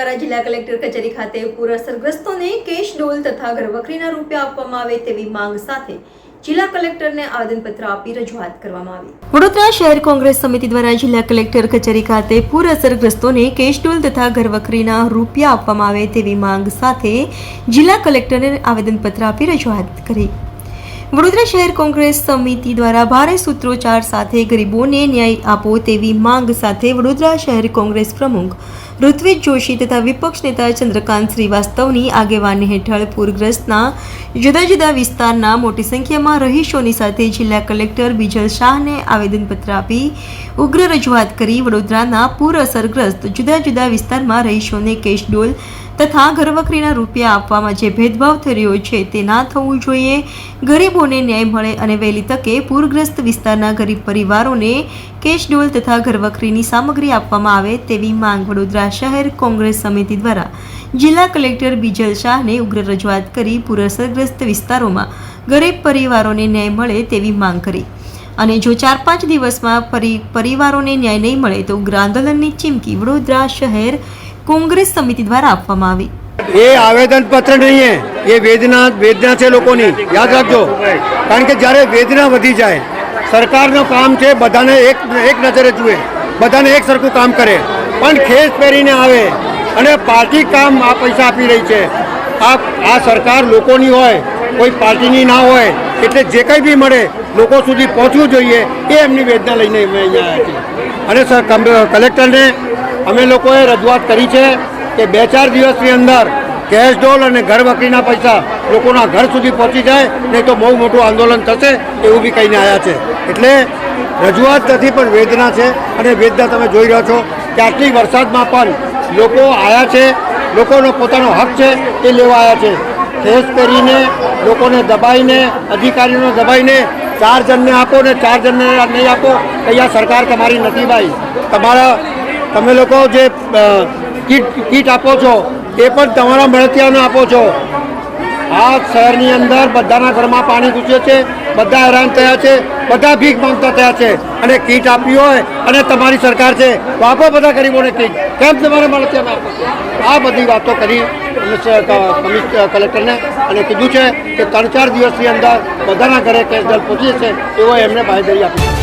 દ્વારા જિલ્લા કલેક્ટર કચેરી ખાતે પૂર અસરગ્રસ્તોને કેશ ડોલ તથા ઘરવખરીના રૂપિયા આપવામાં આવે તેવી માંગ સાથે જિલ્લા કલેક્ટરને આવેદનપત્ર આપી રજૂઆત કરવામાં આવી। વડોદરા શહેર કોંગ્રેસ સમિતિ દ્વારા જિલ્લા કલેક્ટર કચેરી ખાતે પૂર અસરગ્રસ્તોને કેશ ડોલ તથા ઘરવખરીના રૂપિયા આપવામાં આવે તેવી માંગ સાથે જિલ્લા કલેક્ટરને આવેદનપત્ર આપી રજૂઆત કરી। વડોદરા શહેર કોંગ્રેસ સમિતિ દ્વારા ભારે સૂત્રોચ્ચાર સાથે ગરીબોને ન્યાય આપો તેવી માંગ સાથે વડોદરા શહેર કોંગ્રેસ પ્રમુખ ઋત્વિજ જોશી તથા વિપક્ષ નેતા ચંદ્રકાંત શ્રીવાસ્તવની આગેવાની હેઠળ પૂરગ્રસ્તના જુદા જુદા વિસ્તારના મોટી સંખ્યામાં રહીશોની સાથે જિલ્લા કલેક્ટર બીજલ શાહને આવેદનપત્ર આપી ઉગ્ર રજૂઆત કરી વડોદરાના પૂર અસરગ્રસ્ત જુદા જુદા વિસ્તારમાં રહીશોને કેશ ડોલ તથા ઘરવખરીના રૂપિયા આપવામાં જે ભેદભાવ થઈ રહ્યો છે તે ના થવું જોઈએ। ગરીબોને ન્યાય મળે અને વહેલી તકે પૂરગ્રસ્ત વિસ્તારના ગરીબ પરિવારોને કેશ ડોલ તથા ઘરવખરીની સામગ્રી આપવામાં આવે તેવી માંગ વડોદરા શહેર કોંગ્રેસ સમિતિ દ્વારા જિલ્લા કલેક્ટર બીજલ શાહને ઉગ્ર રજૂઆત કરી પૂર અસરગ્રસ્ત વિસ્તારોમાં ગરીબ પરિવારોને ન્યાય મળે તેવી માંગ કરી અને જો 4-5 દિવસમાં પરિવારોને ન્યાય નહીં મળે તો ઉગ્ર આંદોલનની ચીમકી વડોદરા શહેર कांग्रेस समिति द्वारा आपवामां आवी। ये आवेदन पत्र नहीं है, ये वेदना છે લોકોની, યાદ રાખજો। કારણ કે જ્યારે વેદના વધી જાય, સરકારનું કામ છે બધાને એક નજરે જુએ, બધાને એક સરખું કામ કરે, પણ ખેસ પહેરીને આવે અને પાર્ટી કામ આ પૈસા આપી રહી છે। આ સરકાર લોકોની હોય, કોઈ પાર્ટીની ના હોય, એટલે જે કંઈ બી મળે લોકો સુધી પહોંચવું જોઈએ, એ એમની વેદના લઈને અમે અહીંયા આવ્યા છીએ। અને કલેક્ટરને અમે લોકોએ રજૂઆત કરી છે કે 2-4 દિવસની અંદર કેશ ડોલ અને ઘરવખરીના પૈસા લોકોના ઘર સુધી પહોંચી જાય, નહીં તો બહુ મોટું આંદોલન થશે એવું બી કહીને આવ્યા છે। એટલે રજૂઆત નથી પણ વેદના છે, અને વેદના તમે જોઈ રહ્યો છો કે આટલી વરસાદમાં પણ લોકો આવ્યા છે, લોકોનો પોતાનો હક છે એ લેવા આવ્યા છે। કેસ પહેરીને લોકોને દબાઈને, અધિકારીઓને દબાઈને 4 જણને આપો ને 4 જણને નહીં આપો, અહીંયા સરકાર તમારી નથી ભાઈ। તમે લોકો જે કીટ આપો છો એ પણ તમારા મળતિયાને આપો છો। આ શહેરની અંદર બધાના ઘરમાં પાણી ઘૂસ્યું છે, બધા હેરાન થયા છે, બધા ભીખ માંગતા થયા છે, અને કીટ આપી હોય અને તમારી સરકાર છે તો આપો બધા ગરીબોને કીટ, કેમ તમારે મળતિયાને આપો? આ બધી વાતો કરી કલેક્ટરને અને કીધું છે કે 3-4 દિવસની અંદર બધાના ઘરે કેશ ડોલ પહોંચી જશે એવો એમને બાંહેધરી આપી।